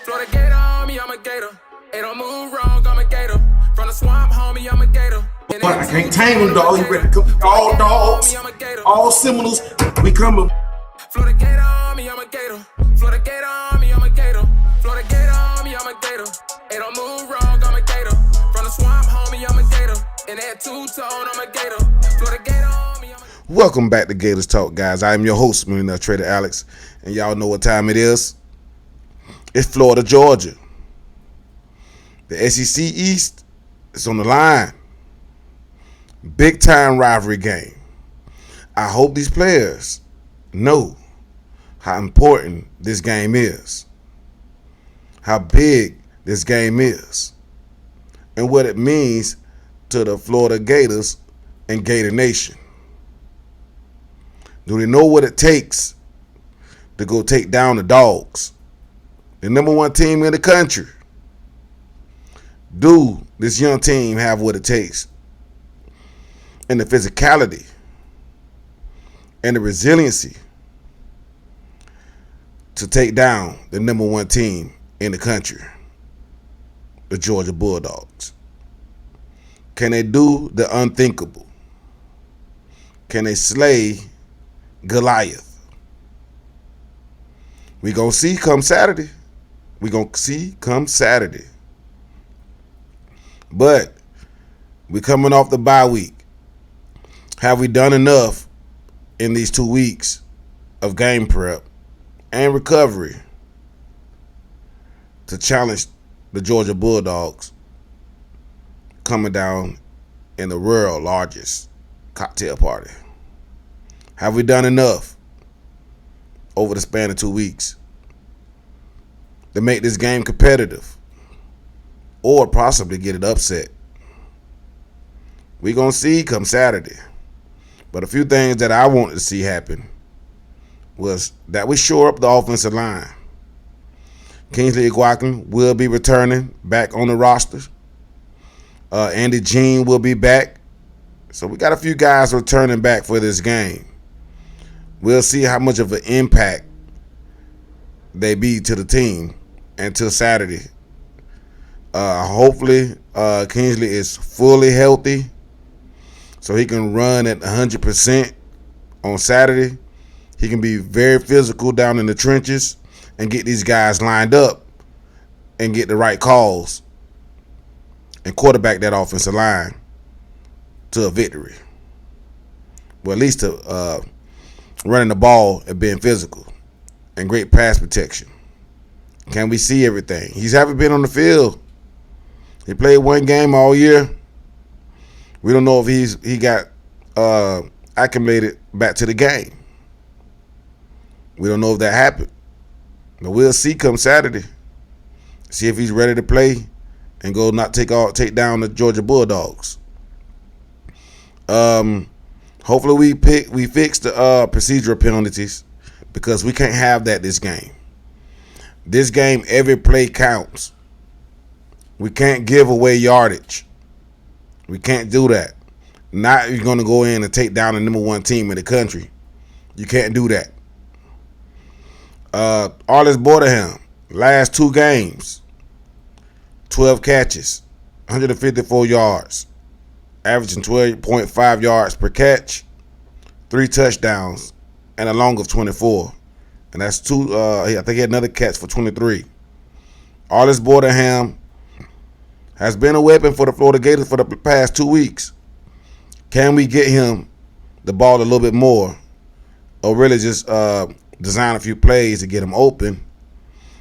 Florida Gator on me, I'm a gator. They don't move wrong, I'm a gator. From the swamp, homie, I'm a gator. But I can't tame them, dog. You ready to come? All dogs, all Seminoles, we coming. Florida Gator on me, I'm a gator. Florida Gator on me, I'm a gator. Florida Gator on me, I'm a gator. They don't move wrong, I'm a gator. From the swamp, homie, I'm a gator. And that two-tone, I'm a gator. Florida Gator on me, I'm a gator. Welcome back to Gators Talk, guys. I am your host, Millionaire Trader Alex, and y'all know what time it is. It's Florida, Georgia. The SEC East is on the line. Big time rivalry game. I hope these players know how important this game is, how big this game is, and what it means to the Florida Gators and Gator Nation. Do they know what it takes to go take down the Dogs, the number one team in the country? Do this young team have what it takes, and the physicality and the resiliency to take down the number one team in the country, the Georgia Bulldogs? Can they do the unthinkable? Can they slay Goliath? We gonna see come Saturday. But we coming off the bye week. Have we done enough in these 2 weeks of game prep and recovery to challenge the Georgia Bulldogs coming down in the world's largest cocktail party? Have we done enough over the span of 2 weeks to make this game competitive or possibly get it upset? We're going to see come Saturday. But a few things that I wanted to see happen was that we shore up the offensive line. Kingsley Eguakun will be returning back on the roster. Andy Jean will be back. So we got a few guys returning back for this game. We'll see how much of an impact they be to the team until Saturday. Hopefully, Kingsley is fully healthy so he can run at 100% on Saturday. He can be very physical down in the trenches and get these guys lined up and get the right calls and quarterback that offensive line to a victory. Well, at least to running the ball and being physical and great pass protection. Can we see everything? He's haven't been on the field. He played one game all year. We don't know if he got acclimated back to the game. We don't know if that happened. But we'll see come Saturday. See if he's ready to play and go not take down the Georgia Bulldogs. Hopefully we fix the procedural penalties, because we can't have that this game. This game, every play counts. We can't give away yardage. We can't do that. Not you're going to go in and take down the number one team in the country. You can't do that. Arlis Borderham, last 2 games, 12 catches, 154 yards, averaging 12.5 yards per catch, 3 touchdowns, and a long of 24. And that's 2, I think he had another catch for 23. Arlis Borderham has been a weapon for the Florida Gators for the past 2 weeks. Can we get him the ball a little bit more, or really just design a few plays to get him open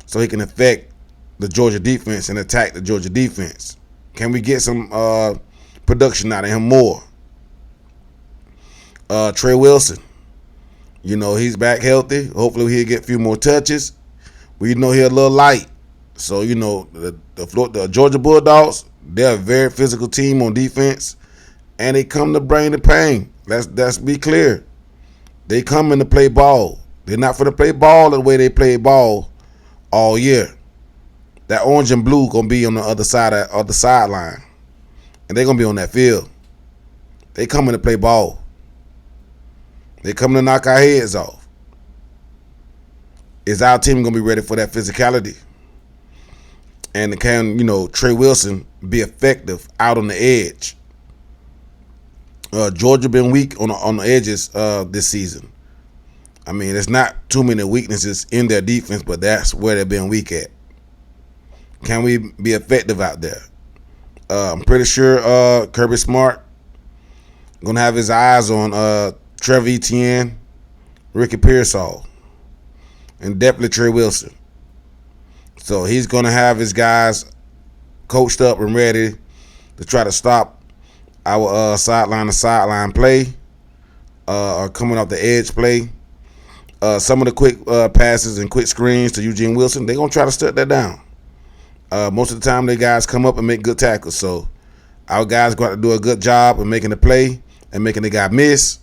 so he can affect the Georgia defense and attack the Georgia defense? Can we get some production out of him more? Trey Wilson, he's back healthy. Hopefully he'll get a few more touches. We know he's a little light. So, the Georgia Bulldogs, they're a very physical team on defense, and they come to bring the pain. Let's be clear. They come in to play ball. They're not for to play ball the way they play ball all year. That orange and blue going to be on the other side of the sideline, and they're going to be on that field. They come in to play ball. They come to knock our heads off. Is our team going to be ready for that physicality? And can, Trey Wilson be effective out on the edge? Georgia been weak on the edges this season. I mean, there's not too many weaknesses in their defense, but that's where they've been weak at. Can we be effective out there? I'm pretty sure Kirby Smart gonna have his eyes on Trevor Etienne, Ricky Pearsall, and definitely Trey Wilson. So he's gonna have his guys coached up and ready to try to stop our sideline to sideline play or coming off the edge play. Some of the quick passes and quick screens to Eugene Wilson, they're gonna try to shut that down. Most of the time, their guys come up and make good tackles. So our guys got to do a good job of making the play and making the guy miss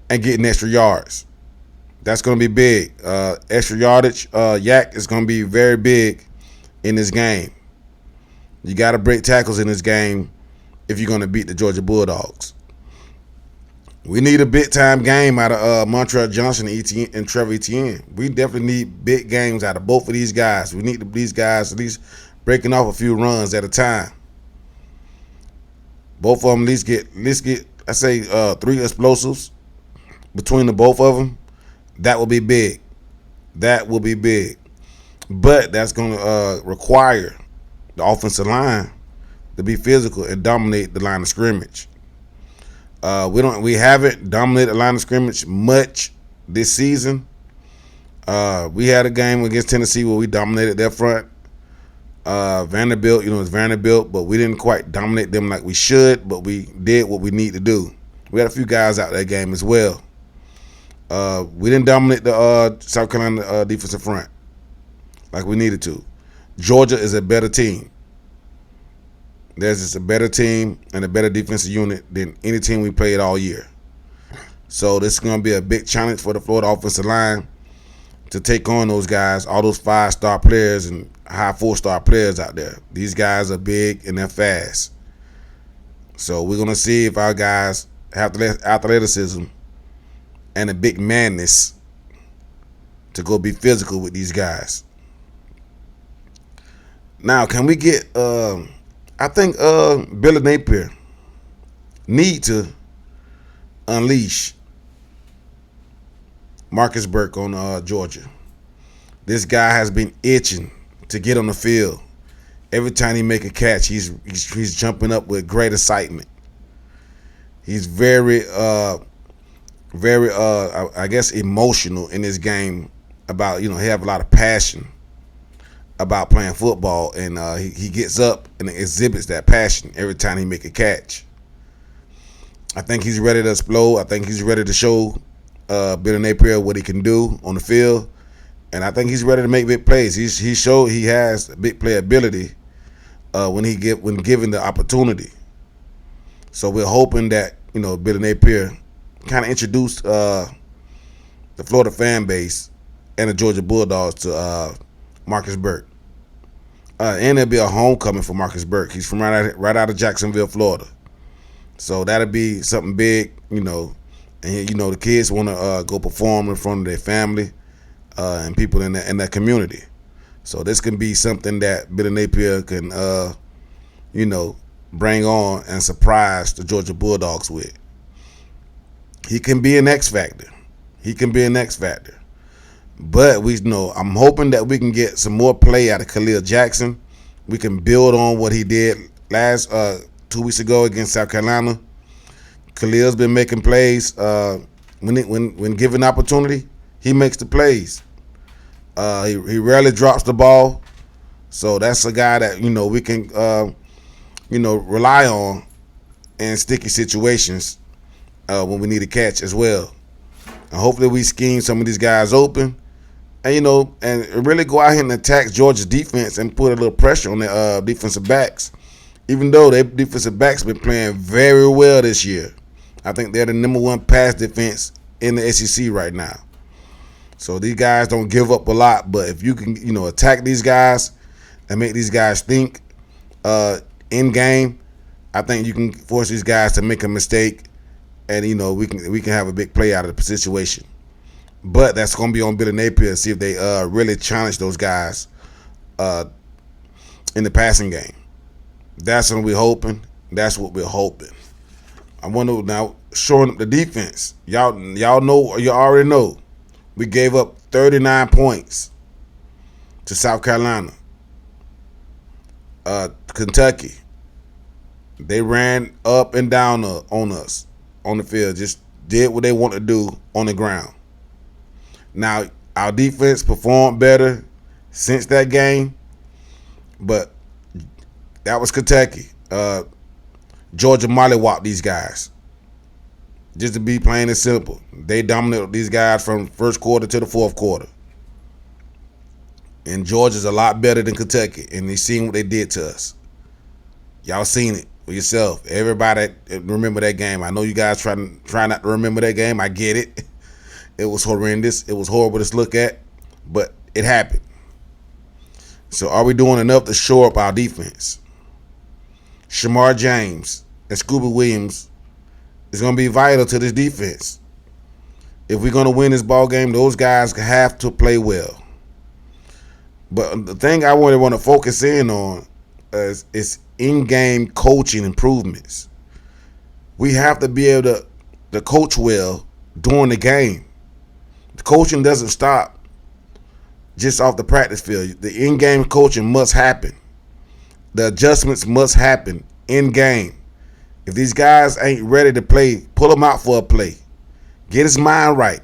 and getting extra yards. That's going to be big. Extra yardage, yak is going to be very big in this game. You got to break tackles in this game if you're going to beat the Georgia Bulldogs. We need a big-time game out of Montreal Johnson and Trevor Etienne. We definitely need big games out of both of these guys. We need these guys at least breaking off a few runs at a time. Both of them at least get I say 3 explosives between the both of them. That will be big. That will be big. But that's going to require the offensive line to be physical and dominate the line of scrimmage. We haven't dominated the line of scrimmage much this season. We had a game against Tennessee where we dominated their front. Vanderbilt, it's Vanderbilt, but we didn't quite dominate them like we should, but we did what we need to do. We had a few guys out that game as well. We didn't dominate the South Carolina defensive front like we needed to. Georgia is a better team. There's just a better team and a better defensive unit than any team we played all year. So this is going to be a big challenge for the Florida offensive line to take on those guys, all those 5-star players and high 4-star players out there. These guys are big and they're fast. So we're going to see if our guys have the athleticism and a big madness to go be physical with these guys. Now, can we get I think Billy Napier need to unleash Marcus Burke on Georgia. This guy has been itching to get on the field. Every time he make a catch, he's jumping up with great excitement. He's very I guess emotional in this game about, he have a lot of passion about playing football, and he gets up and exhibits that passion every time he make a catch. I think he's ready to explode. I think he's ready to show Billy Napier what he can do on the field, and I think he's ready to make big plays. He showed he has big play ability when given the opportunity. So we're hoping that Billy Napier kind of introduced the Florida fan base and the Georgia Bulldogs to Marcus Burke. And there'll be a homecoming for Marcus Burke. He's from right out of Jacksonville, Florida. So that'll be something big, and the kids want to go perform in front of their family and people in that community. So this can be something that Billy Napier can, bring on and surprise the Georgia Bulldogs with. He can be an X factor. But I'm hoping that we can get some more play out of Khalil Jackson. We can build on what he did last 2 weeks ago against South Carolina. Khalil's been making plays. When given opportunity, he makes the plays. He rarely drops the ball. So that's a guy that we can rely on in sticky situations when we need a catch as well. And hopefully we scheme some of these guys open. And, and really go out here and attack Georgia's defense and put a little pressure on their defensive backs. Even though their defensive backs been playing very well this year. I think they're the number 1 pass defense in the SEC right now. So these guys don't give up a lot. But if you can, attack these guys and make these guys think in game, I think you can force these guys to make a mistake. And, we can have a big play out of the situation. But that's going to be on Billy Napier to see if they really challenge those guys in the passing game. That's what we're hoping. That's what we're hoping. I wonder now, showing up the defense. Y'all know, you already know. We gave up 39 points to South Carolina. Kentucky. They ran up and down on us on the field. Just did what they want to do on the ground. Now, our defense performed better since that game, but that was Kentucky. Georgia mollywopped these guys. Just to be plain and simple. They dominated these guys from first quarter to the fourth quarter. And Georgia's a lot better than Kentucky, and they seen what they did to us. Y'all seen it for yourself. Everybody remember that game. I know you guys try not to remember that game. I get it. It was horrendous. It was horrible to look at, but it happened. So are we doing enough to shore up our defense? Shamar James and Scooby Williams is going to be vital to this defense. If we're going to win this ball game, those guys have to play well. But the thing I want to focus in on is in-game coaching improvements. We have to be able to coach well during the game. The coaching doesn't stop just off the practice field. The in-game coaching must happen. The adjustments must happen in-game. If these guys ain't ready to play, pull them out for a play. Get his mind right.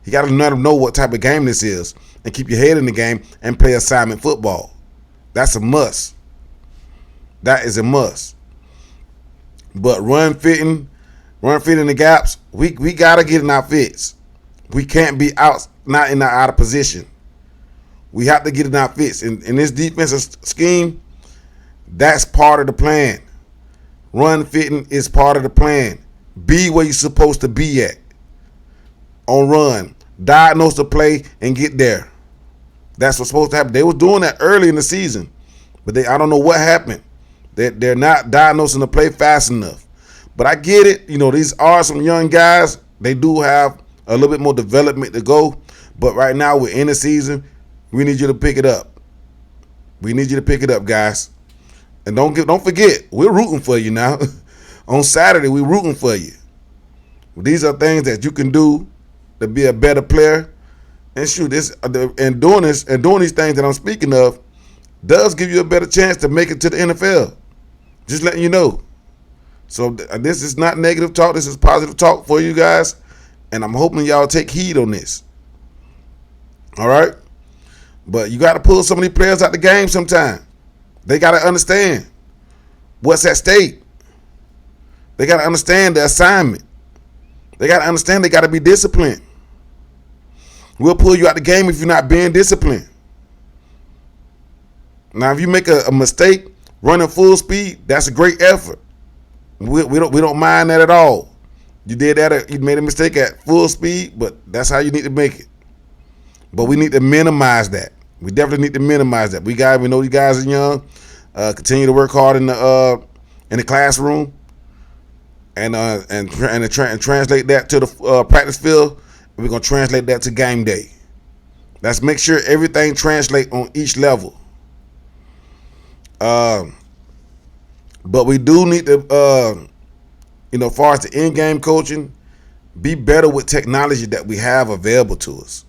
You got to let him know what type of game this is and keep your head in the game and play assignment football. That's a must. That is a must. But run fitting the gaps, we got to get in our fits. We can't be not out of position. We have to get in our fits. In this defensive scheme, that's part of the plan. Run fitting is part of the plan. Be where you're supposed to be at. On run. Diagnose the play and get there. That's what's supposed to happen. They was doing that early in the season. But I don't know what happened. They're not diagnosing the play fast enough. But I get it. You know, these are some young guys. They do have a little bit more development to go. But right now we're in the season. We need you to pick it up. We need you to pick it up, guys. And don't forget, we're rooting for you now. On Saturday, we're rooting for you. These are things that you can do to be a better player. And shoot, doing these things that I'm speaking of does give you a better chance to make it to the NFL. Just letting you know. So this is not negative talk. This is positive talk for you guys. And I'm hoping y'all take heed on this. All right? But you got to pull some of these players out the game sometime. They got to understand what's at stake. They got to understand the assignment. They got to understand they got to be disciplined. We'll pull you out the game if you're not being disciplined. Now, if you make a mistake running full speed, that's a great effort. We don't mind that at all. You did that. You made a mistake at full speed, but that's how you need to make it. But we need to minimize that. We definitely need to minimize that. We know you guys are young. Continue to work hard in the classroom, and translate that to the practice field. We're gonna translate that to game day. Let's make sure everything translates on each level. But we do need to, as far as the in-game coaching, be better with technology that we have available to us.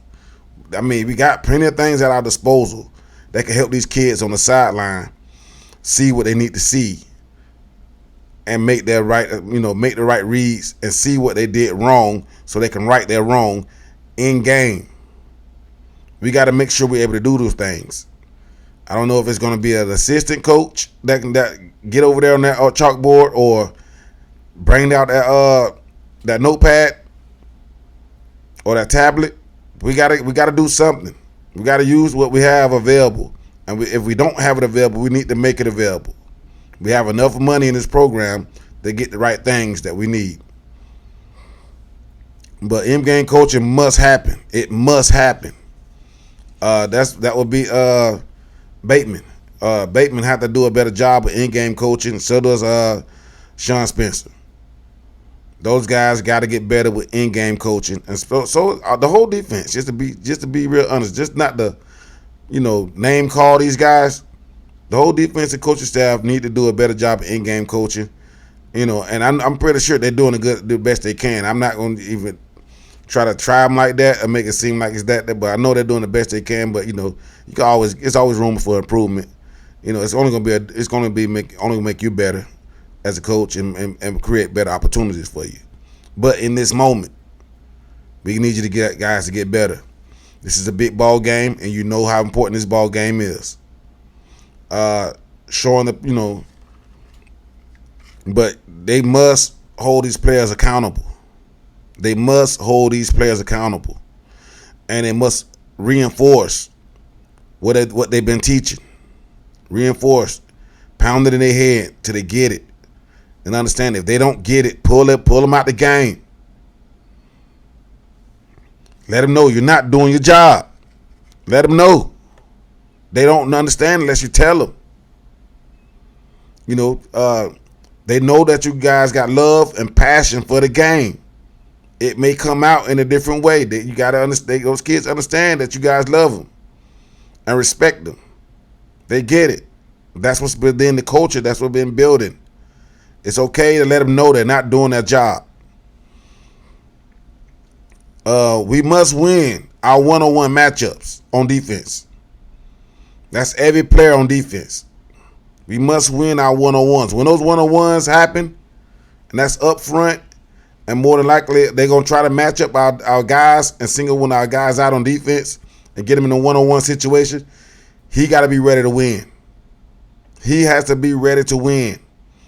I mean, we got plenty of things at our disposal that can help these kids on the sideline see what they need to see and make the right reads and see what they did wrong so they can right their wrong in game. We got to make sure we're able to do those things. I don't know if it's going to be an assistant coach that get over there on that chalkboard or bring out that notepad or that tablet. We gotta do something. We gotta use what we have available, and if we don't have it available, we need to make it available. We have enough money in this program to get the right things that we need. But in-game coaching must happen. It must happen. That would be Bateman. Bateman had to do a better job of in-game coaching. So does Sean Spencer. Those guys got to get better with in-game coaching, and so the whole defense. Just to be real honest, just not to, name call these guys. The whole defensive coaching staff need to do a better job of in-game coaching. And I'm pretty sure they're doing the best they can. I'm not going to even try them like that or make it seem like it's that. But I know they're doing the best they can. But it's always room for improvement. It's only going to make you better as a coach and create better opportunities for you. But in this moment, we need you to get guys to get better. This is a big ball game, and you know how important this ball game is. But they must hold these players accountable. They must hold these players accountable, and they must reinforce what they've been teaching. Reinforce, pound it in their head till they get it, and understand if they don't get it, pull them out the game. Let them know you're not doing your job. Let them know. They don't understand unless you tell them. They know that you guys got love and passion for the game. It may come out in a different way. That you gotta understand. Those kids understand that you guys love them and respect them. They get it. That's what's been in the culture. That's what's been building. It's okay to let them know they're not doing their job. We must win our one-on-one matchups on defense. That's every player on defense. We must win our one-on-ones. When those one-on-ones happen, and that's up front, and more than likely they're going to try to match up our guys and single one of our guys out on defense and get them in a one-on-one situation, he got to be ready to win. He has to be ready to win.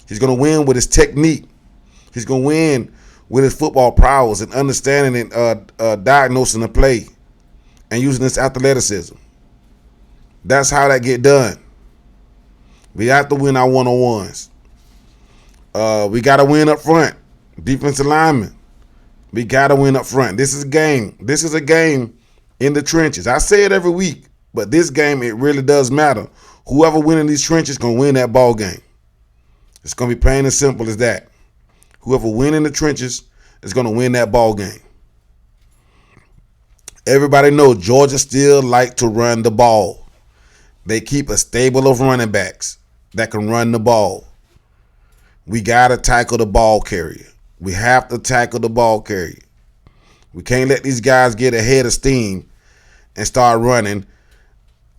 He's going to win with his technique. He's going to win with his football prowess and understanding and diagnosing the play and using his athleticism. That's how that get done. We have to win our one-on-ones. We got to win up front. Defensive linemen. We got to win up front. This is a game. This is a game in the trenches. I say it every week, but this game, it really does matter. Whoever wins in these trenches is going to win that ball game. It's going to be plain and simple as that. Whoever wins in the trenches is going to win that ball game. Everybody knows Georgia still like to run the ball. They keep a stable of running backs that can run the ball. We got to tackle the ball carrier. We have to tackle the ball carrier. We can't let these guys get ahead of steam and start running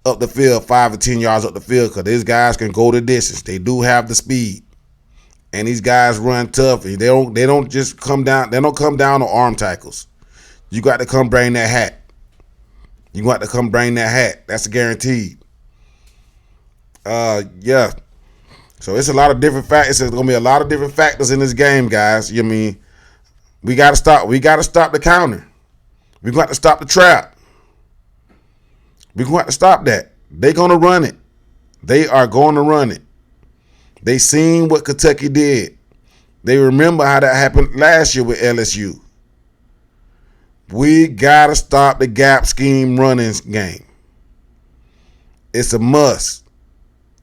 up the field 5 or 10 yards up the field, because these guys can go the distance. They do have the speed. And these guys run tough. They don't just come down. They don't come down on arm tackles. You got to come bring that hat. You got to come bring that hat. That's guaranteed. Yeah. So it's a lot of different factors. There's gonna be a lot of different factors in this game, guys. We gotta stop. We gotta stop the counter. We got to stop the trap. We got to stop that. They're gonna run it. They are going to run it. They seen what Kentucky did. They remember how that happened last year with LSU. We got to stop the gap scheme running game. It's a must.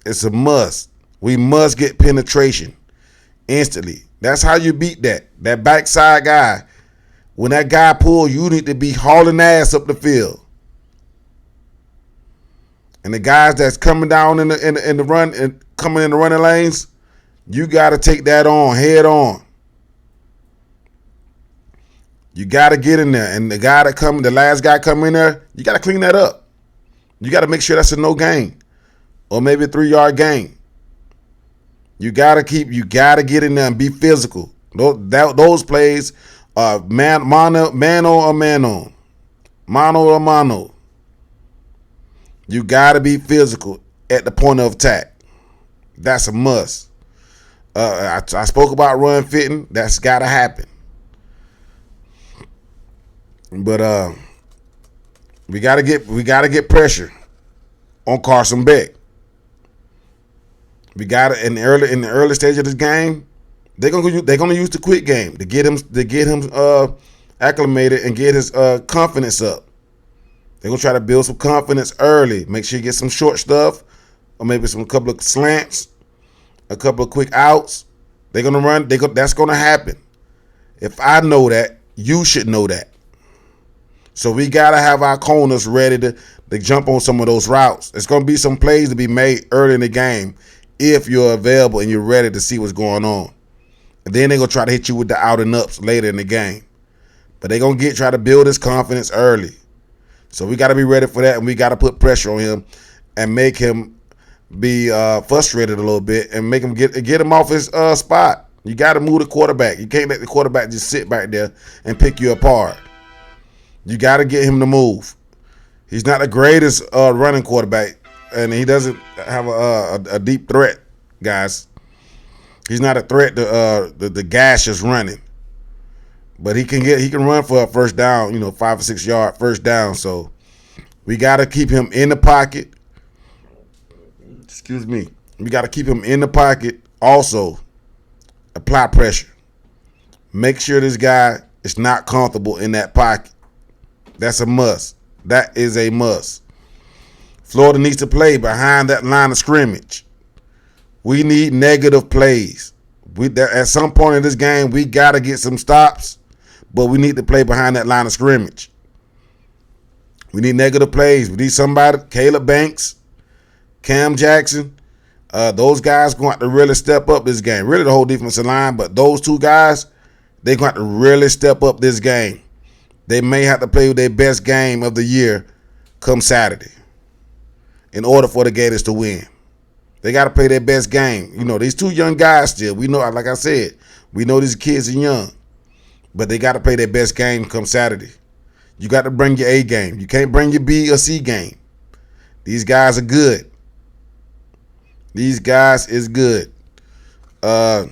It's a must. We must get penetration instantly. That's how you beat that. That backside guy. When that guy pull, you need to be hauling ass up the field. And the guys that's coming down in the run and coming in the running lanes, you got to take that on head on. You got to get in there, and the last guy come in there, you got to clean that up. You got to make sure that's a no gain, or maybe a 3-yard gain. You got to get in there and be physical. Those plays are mano or mano. You got to be physical at the point of attack. That's a must. I spoke about run fitting. That's got to happen. But we got to get pressure on Carson Beck. We got to in the early stage of this game. They're gonna use the quick game to get him acclimated and get his confidence up. They're going to try to build some confidence early. Make sure you get some short stuff, or maybe a couple of slants, a couple of quick outs. They're going to run. That's going to happen. If I know that, you should know that. So we gotta have our corners ready to jump on some of those routes. It's gonna be some plays to be made early in the game if you're available and you're ready to see what's going on. And then they're gonna try to hit you with the out and ups later in the game. But they're gonna try to build his confidence early. So we gotta be ready for that, and we gotta put pressure on him and make him be frustrated a little bit and make him get him off his spot. You gotta move the quarterback. You can't let the quarterback just sit back there and pick you apart. You got to get him to move. He's not the greatest running quarterback, and he doesn't have a deep threat, guys. He's not a threat to the gaseous running, but he can run for a first down, 5 or 6 yard first down. So we got to keep him in the pocket. Excuse me. We got to keep him in the pocket. Also, apply pressure. Make sure this guy is not comfortable in that pocket. That's a must. That is a must. Florida needs to play behind that line of scrimmage. We need negative plays. At some point in this game, we got to get some stops, but we need to play behind that line of scrimmage. We need negative plays. We need somebody, Caleb Banks, Cam Jackson. Those guys going to have to really step up this game. Really the whole defensive line, but those two guys, they're going to have to really step up this game. They may have to play with their best game of the year come Saturday in order for the Gators to win. They got to play their best game. These two young guys still. We know, like I said, we know these kids are young, but they got to play their best game come Saturday. You got to bring your A game. You can't bring your B or C game. These guys are good. These guys is good. Let's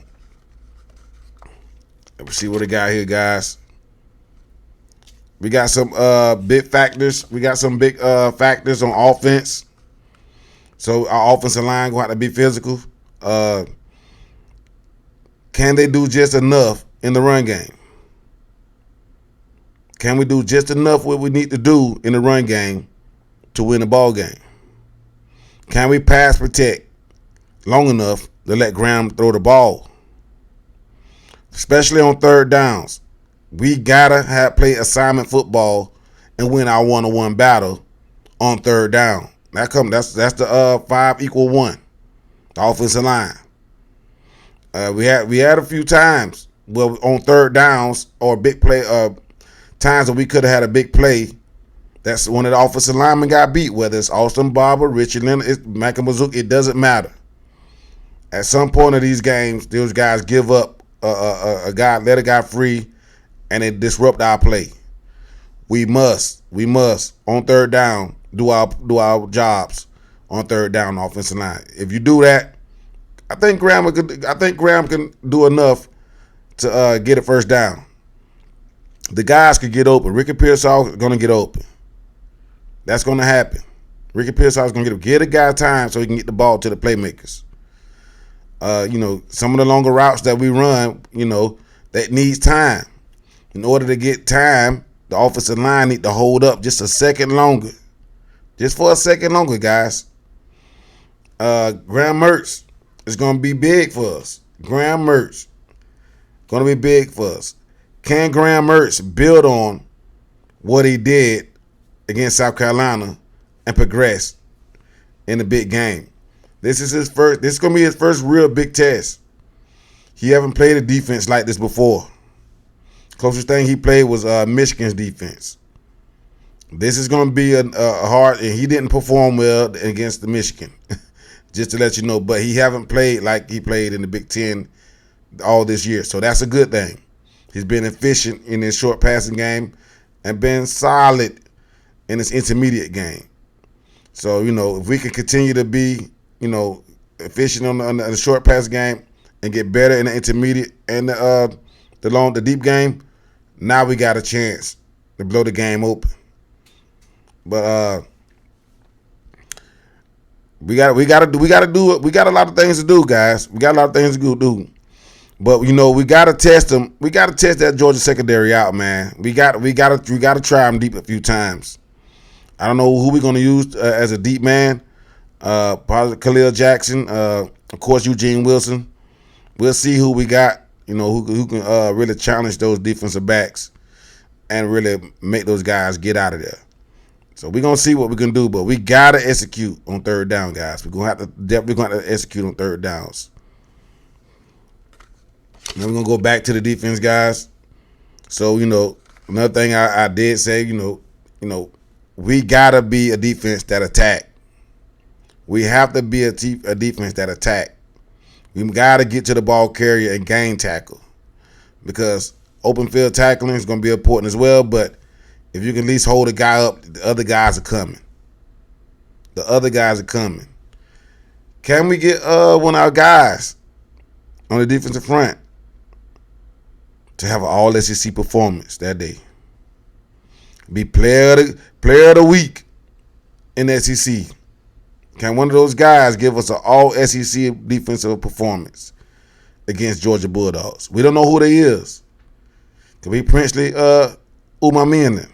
see what they got here, guys. We got some big factors. We got some big factors on offense. So our offensive line going to have to be physical. Can they do just enough in the run game? Can we do just enough what we need to do in the run game to win the ball game? Can we pass protect long enough to let Graham throw the ball? Especially on third downs. We gotta play assignment football and win our one-on-one battle on third down. That's the 5=1, the offensive line. We had a few times on third downs or big play times that we could have had a big play. That's when the offensive lineman got beat. Whether it's Austin Barber, Richard Leonard, Micah Mazook, it doesn't matter. At some point of these games, those guys give up let a guy free. And it disrupt our play. We must on third down do our jobs on third down offensive line. If you do that, I think Graham can do enough to get a first down. The guys could get open. Ricky Pearsall is going to get open. That's going to happen. Ricky Pearsall is going to get a guy time so he can get the ball to the playmakers. Some of the longer routes that we run, that needs time. In order to get time, the offensive line need to hold up just a second longer. Just for a second longer, guys. Graham Mertz is going to be big for us. Graham Mertz going to be big for us. Can Graham Mertz build on what he did against South Carolina and progress in the big game? This is going to be his first real big test. He haven't played a defense like this before. Closest thing he played was Michigan's defense. This is going to be a hard, and he didn't perform well against the Michigan, just to let you know. But he haven't played like he played in the Big Ten all this year, so that's a good thing. He's been efficient in his short passing game and been solid in his intermediate game. So, if we can continue to be, efficient on the short pass game and get better in the intermediate and the deep game, now we got a chance to blow the game open. But we got to do it. We got a lot of things to do, guys. We got a lot of things to do. But we got to test them. We got to test that Georgia secondary out, man. We got to try them deep a few times. I don't know who we're going to use as a deep man. Probably Khalil Jackson, of course Eugene Wilson. We'll see who we got. Who can really challenge those defensive backs and really make those guys get out of there. So we're gonna see what we can do, but we gotta execute on third down, guys. We're gonna have to execute on third downs. Then we're gonna go back to the defense, guys. So another thing I did say, we gotta be a defense that attack. We have to be a defense that attack. We gotta get to the ball carrier and gain tackle, because open field tackling is gonna be important as well. But if you can at least hold a guy up, the other guys are coming. The other guys are coming. Can we get one of our guys on the defensive front to have an all SEC performance that day? Be player of the week in the SEC. Can one of those guys give us an all SEC defensive performance against Georgia Bulldogs? We don't know who they is. Could be Princely Umamian.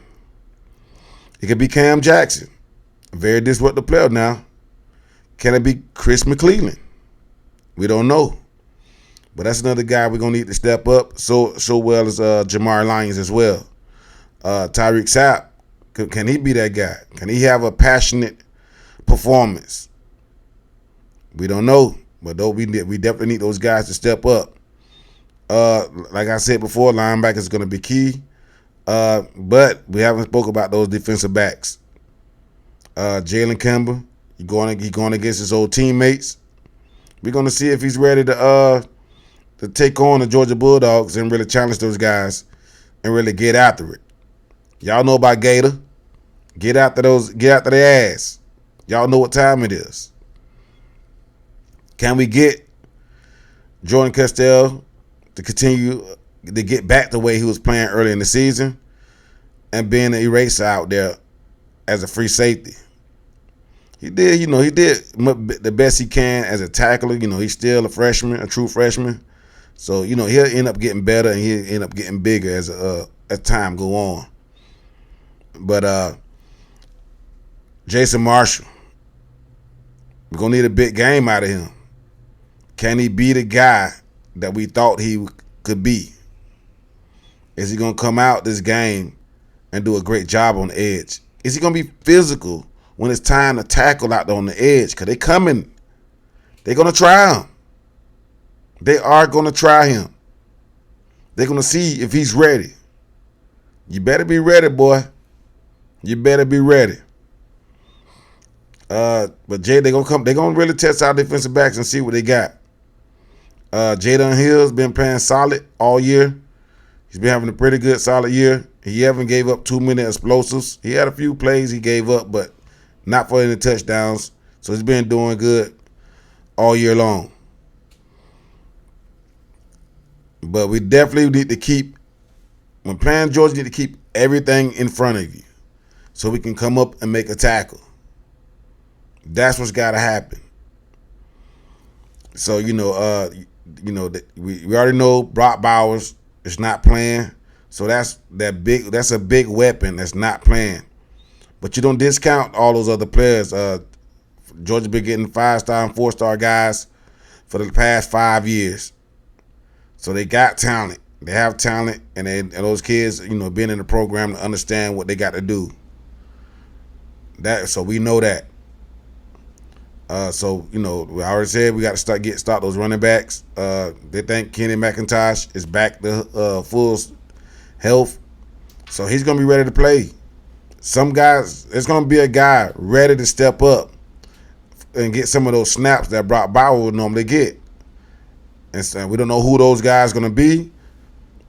It could be Cam Jackson, a very disruptive player now. Can it be Chris McClellan? We don't know. But that's another guy we're going to need to step up, so well as Jamar Lyons as well. Tyreek Sapp, can he be that guy? Can he have a passionate performance? We don't know. But though we definitely need those guys to step up. Like I said before, linebackers is going to be key. But we haven't spoke about those defensive backs. Jalen Campbell, he going against his old teammates. We're going to see if he's ready to take on the Georgia Bulldogs and really challenge those guys and really get after it. Y'all know about Gator. Get after their ass. Y'all know what time it is. Can we get Jordan Castell to continue to get back the way he was playing early in the season and being an eraser out there as a free safety? He did the best he can as a tackler. He's still a freshman, a true freshman. So, he'll end up getting better and he'll end up getting bigger as time go on. But Jason Marshall, we're going to need a big game out of him. Can he be the guy that we thought he could be? Is he going to come out this game and do a great job on the edge? Is he going to be physical when it's time to tackle out there on the edge? Because they're coming. They're going to try him. They are going to try him. They're going to see if he's ready. You better be ready, boy. You better be ready. But Jay, they're gonna really test our defensive backs and see what they got. Jadon Hill's been playing solid all year. He's been having a pretty good, solid year. He haven't gave up too many explosives. He had a few plays he gave up, but not for any touchdowns. So he's been doing good all year long. But we definitely need to keep, when playing Georgia, you need to keep everything in front of you so we can come up and make a tackle. That's what's got to happen. So, we already know Brock Bowers is not playing. So that's a big weapon that's not playing. But you don't discount all those other players. Georgia been getting 5-star and 4-star guys for the past 5 years. So they got talent. They have talent, and those kids, been in the program to understand what they got to do. So we know that. We already said we got to start those running backs. They think Kenny McIntosh is back to full health, so he's gonna be ready to play. Some guys, it's gonna be a guy ready to step up and get some of those snaps that Brock Bauer would normally get. And so we don't know who those guys gonna be,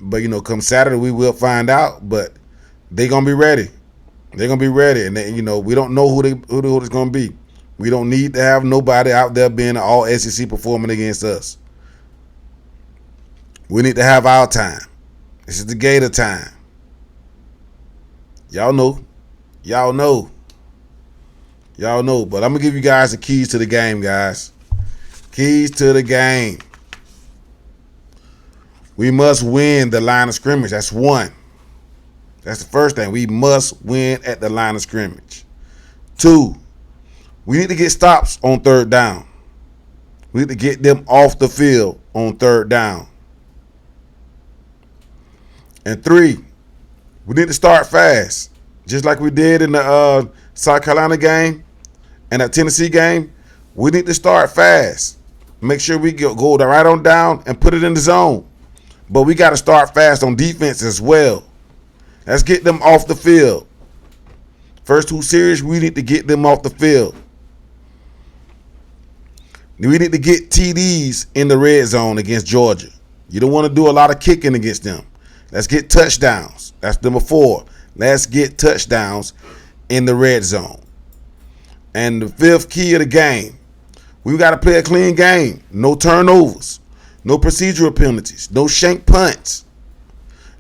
but come Saturday we will find out. But they're gonna be ready. They're gonna be ready, and we don't know who it's gonna be. We don't need to have nobody out there being an all SEC performing against us. We need to have our time. This is the Gator time. Y'all know. But I'm going to give you guys the keys to the game, guys. Keys to the game. We must win the line of scrimmage. That's one. That's the first thing. We must win at the line of scrimmage. 2, we need to get stops on third down. We need to get them off the field on third down. And 3, We need to start fast, just like we did in the South Carolina game and that Tennessee game. We need to start fast. Make sure we go right on down and put it in the zone. But we got to start fast on defense as well. Let's get them off the field. First 2 series, we need to get them off the field. We need to get TDs in the red zone against Georgia. You don't want to do a lot of kicking against them. Let's get touchdowns. That's number 4. Let's get touchdowns in the red zone. And the 5th key of the game, we got to play a clean game. No turnovers. No procedural penalties. No shank punts.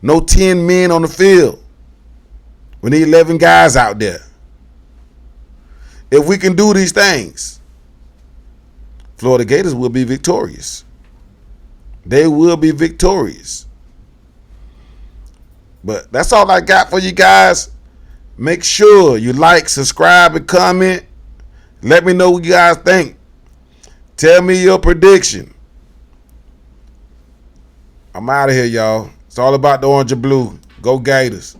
No 10 men on the field. We need 11 guys out there. If we can do these things, Florida Gators will be victorious. They will be victorious. But that's all I got for you guys. Make sure you like, subscribe, and comment. Let me know what you guys think. Tell me your prediction. I'm out of here, y'all. It's all about the orange and blue. Go Gators.